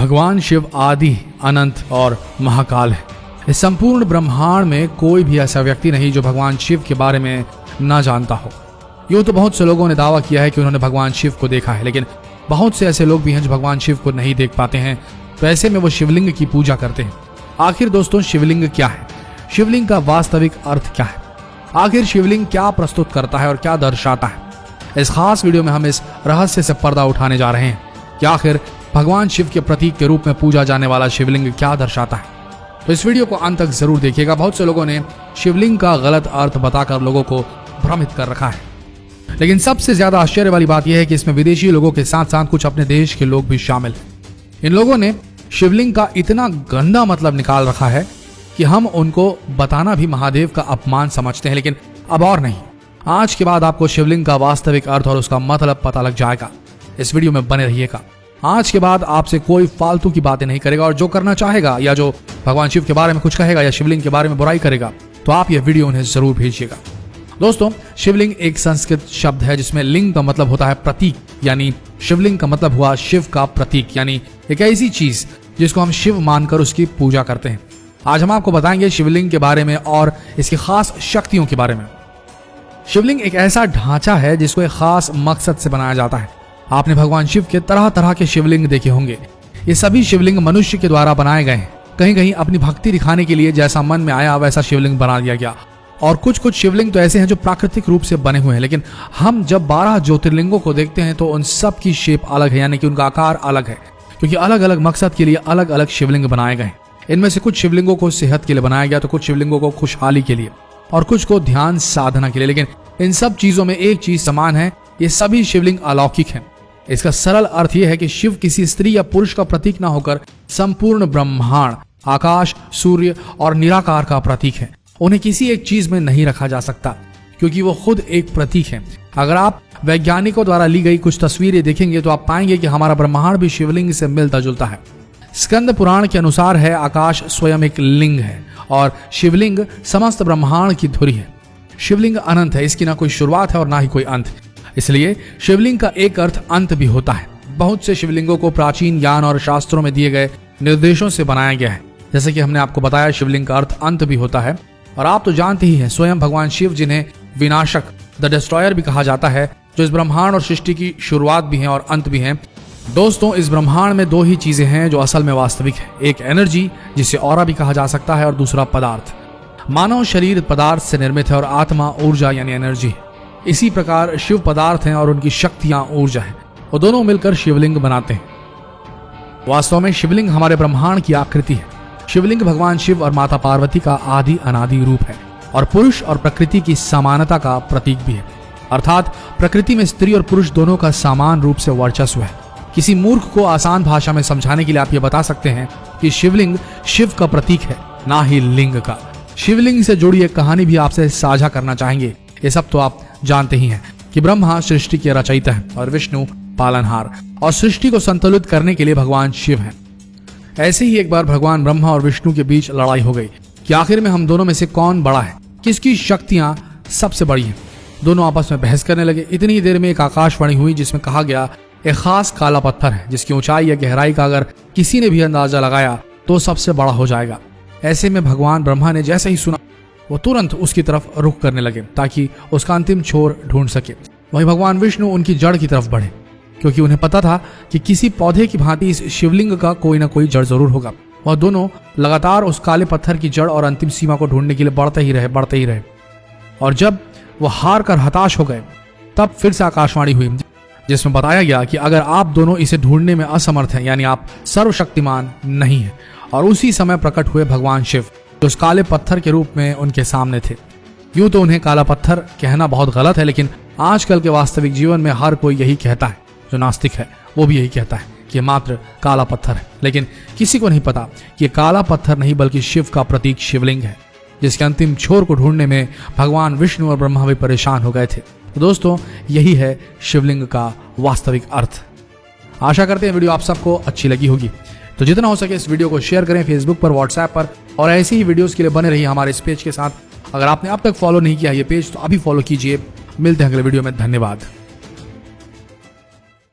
भगवान शिव आदि, अनंत और महाकाल है। इस संपूर्ण ब्रह्मांड में कोई भी ऐसा व्यक्ति नहीं जो भगवान शिव के बारे में न जानता हो। यूं तो बहुत से लोगों ने दावा किया है कि उन्होंने भगवान शिव को देखा है, लेकिन बहुत से ऐसे लोग भी हैं जो भगवान शिव को नहीं देख पाते हैं, तो ऐसे में वो शिवलिंग की पूजा करते हैं। आखिर दोस्तों, शिवलिंग क्या है? शिवलिंग का वास्तविक अर्थ क्या है? आखिर शिवलिंग क्या प्रस्तुत करता है और क्या दर्शाता है? इस खास वीडियो में हम इस रहस्य से पर्दा उठाने जा रहे हैं कि आखिर भगवान शिव के प्रतीक के रूप में पूजा जाने वाला शिवलिंग क्या दर्शाता है। तो इस वीडियो को अंत तक जरूर देखिएगा। बहुत से लोगों ने शिवलिंग का गलत अर्थ बताकर लोगों को भ्रमित कर रखा है, लेकिन सबसे ज्यादा आश्चर्य वाली बात यह है कि इसमें विदेशी लोगों के साथ साथ कुछ अपने देश के लोग भी शामिल हैं। इन लोगों ने शिवलिंग का इतना गंदा मतलब निकाल रखा है कि हम उनको बताना भी महादेव का अपमान समझते हैं, लेकिन अब और नहीं। आज के बाद आपको शिवलिंग का वास्तविक अर्थ और उसका मतलब पता लग जाएगा। इस वीडियो में बने रहिएगा। आज के बाद आपसे कोई फालतू की बातें नहीं करेगा, और जो करना चाहेगा या जो भगवान शिव के बारे में कुछ कहेगा या शिवलिंग के बारे में बुराई करेगा, तो आप यह वीडियो उन्हें जरूर भेजिएगा। दोस्तों, शिवलिंग एक संस्कृत शब्द है जिसमें लिंग का मतलब होता है प्रतीक, यानी शिवलिंग का मतलब हुआ शिव का प्रतीक, यानी एक ऐसी चीज जिसको हम शिव मानकर उसकी पूजा करते हैं। आज हम आपको बताएंगे शिवलिंग के बारे में और इसकी खास शक्तियों के बारे में। शिवलिंग एक ऐसा ढांचा है जिसको एक खास मकसद से बनाया जाता है। आपने भगवान शिव के तरह तरह के शिवलिंग देखे होंगे। ये सभी शिवलिंग मनुष्य के द्वारा बनाए गए हैं। कहीं कहीं अपनी भक्ति दिखाने के लिए जैसा मन में आया वैसा शिवलिंग बना दिया गया, और कुछ कुछ शिवलिंग तो ऐसे हैं जो प्राकृतिक रूप से बने हुए हैं। लेकिन हम जब 12 ज्योतिर्लिंगों को देखते हैं तो उन सब की शेप अलग है, यानी कि उनका आकार अलग है, क्योंकि अलग अलग मकसद के लिए अलग अलग शिवलिंग बनाए गए। इनमें से कुछ शिवलिंगों को सेहत के लिए बनाया गया, तो कुछ शिवलिंगों को खुशहाली के लिए, और कुछ को ध्यान साधना के लिए। लेकिन इन सब चीजों में एक चीज समान है, ये सभी शिवलिंग अलौकिक हैं। इसका सरल अर्थ यह है कि शिव किसी स्त्री या पुरुष का प्रतीक ना होकर संपूर्ण ब्रह्मांड, आकाश, सूर्य और निराकार का प्रतीक है। उन्हें किसी एक चीज में नहीं रखा जा सकता, क्योंकि वो खुद एक प्रतीक है। अगर आप वैज्ञानिकों द्वारा ली गई कुछ तस्वीरें देखेंगे तो आप पाएंगे कि हमारा ब्रह्मांड भी शिवलिंग से मिलता जुलता है। स्कंद पुराण के अनुसार है आकाश स्वयं एक लिंग है और शिवलिंग समस्त ब्रह्मांड की धुरी है। शिवलिंग अनंत है, इसकी ना कोई शुरुआत है और ना ही कोई अंत। इसलिए शिवलिंग का एक अर्थ अंत भी होता है। बहुत से शिवलिंगों को प्राचीन ज्ञान और शास्त्रों में दिए गए निर्देशों से बनाया गया है। जैसे कि हमने आपको बताया, शिवलिंग का अर्थ अंत भी होता है। और आप तो जानते ही हैं, स्वयं भगवान शिव जिन्हें विनाशक, द डिस्ट्रॉयर भी कहा जाता है, जो इस ब्रह्मांड और सृष्टि की शुरुआत भी हैं और अंत भी हैं। दोस्तों, इस ब्रह्मांड में दो ही चीजें हैं जो असल में वास्तविक है। एक एनर्जी, जिसे ऑरा भी कहा जा सकता है, और दूसरा पदार्थ। मानव शरीर पदार्थ से निर्मित है और आत्मा ऊर्जा यानी एनर्जी है। इसी प्रकार शिव पदार्थ हैं और उनकी शक्तियां ऊर्जा है। वो दोनों मिलकर शिवलिंग बनाते हैं। वास्तव में शिवलिंग हमारे ब्रह्मांड की आकृति है। शिवलिंग भगवान शिव और माता पार्वती का आदि अनादि रूप है और पुरुष और प्रकृति की समानता का प्रतीक भी है। अर्थात प्रकृति में स्त्री और पुरुष दोनों का समान रूप से वर्चस्व है। किसी मूर्ख को आसान भाषा में समझाने के लिए आप ये बता सकते हैं कि शिवलिंग शिव का प्रतीक है, ना ही लिंग का। शिवलिंग से जुड़ी एक कहानी भी आपसे साझा करना चाहेंगे। ये सब तो आप जानते ही हैं कि ब्रह्मा सृष्टि के रचयिता है और विष्णु पालनहार, और सृष्टि को संतुलित करने के लिए भगवान शिव हैं। ऐसे ही एक बार भगवान ब्रह्मा और विष्णु के बीच लड़ाई हो गई कि आखिर में हम दोनों में से कौन बड़ा है, किसकी शक्तियां सबसे बड़ी हैं। दोनों आपस में बहस करने लगे। इतनी देर में एक आकाशवाणी हुई जिसमें कहा गया, एक खास काला पत्थर है जिसकी ऊंचाई या गहराई का अगर किसी ने भी अंदाजा लगाया तो सबसे बड़ा हो जाएगा। ऐसे में भगवान ब्रह्मा ने जैसे ही सुना, वो तुरंत उसकी तरफ रुख करने लगे ताकि उसका अंतिम छोर ढूंढ सके। वहीं भगवान विष्णु उनकी जड़ की तरफ बढ़े, क्योंकि उन्हें पता था कि किसी पौधे की भांति इस शिवलिंग का कोई ना कोई जड़ जरूर होगा। वह दोनों लगातार उस काले पत्थर की जड़ और अंतिम सीमा को ढूंढने के लिए बढ़ते ही रहे। और जब वह हार कर हताश हो गए, तब फिर से आकाशवाणी हुई जिसमें बताया गया कि अगर आप दोनों इसे ढूंढने में असमर्थ हैं, यानी आप सर्वशक्तिमान नहीं हैं। और उसी समय प्रकट हुए भगवान शिव, जो उस काले पत्थर के रूप में उनके सामने थे। यूं तो उन्हें काला पत्थर कहना बहुत गलत है, लेकिन आजकल के वास्तविक जीवन में हर कोई यही कहता है। जो नास्तिक है वो भी यही कहता है कि मात्र काला पत्थर है, लेकिन किसी को नहीं पता कि काला पत्थर नहीं बल्कि शिव का प्रतीक शिवलिंग है, जिसके अंतिम छोर को ढूंढने में भगवान विष्णु और ब्रह्मा भी परेशान हो गए थे। तो दोस्तों, यही है शिवलिंग का वास्तविक अर्थ। आशा करते हैं वीडियो आप सबको अच्छी लगी होगी। तो जितना हो सके इस वीडियो को शेयर करें फेसबुक पर, व्हाट्सएप पर, और ऐसी ही वीडियोस के लिए बने रहिए हमारे इस पेज के साथ। अगर आपने अब तक फॉलो नहीं किया ये पेज तो अभी फॉलो कीजिए। मिलते हैं अगले वीडियो में। धन्यवाद।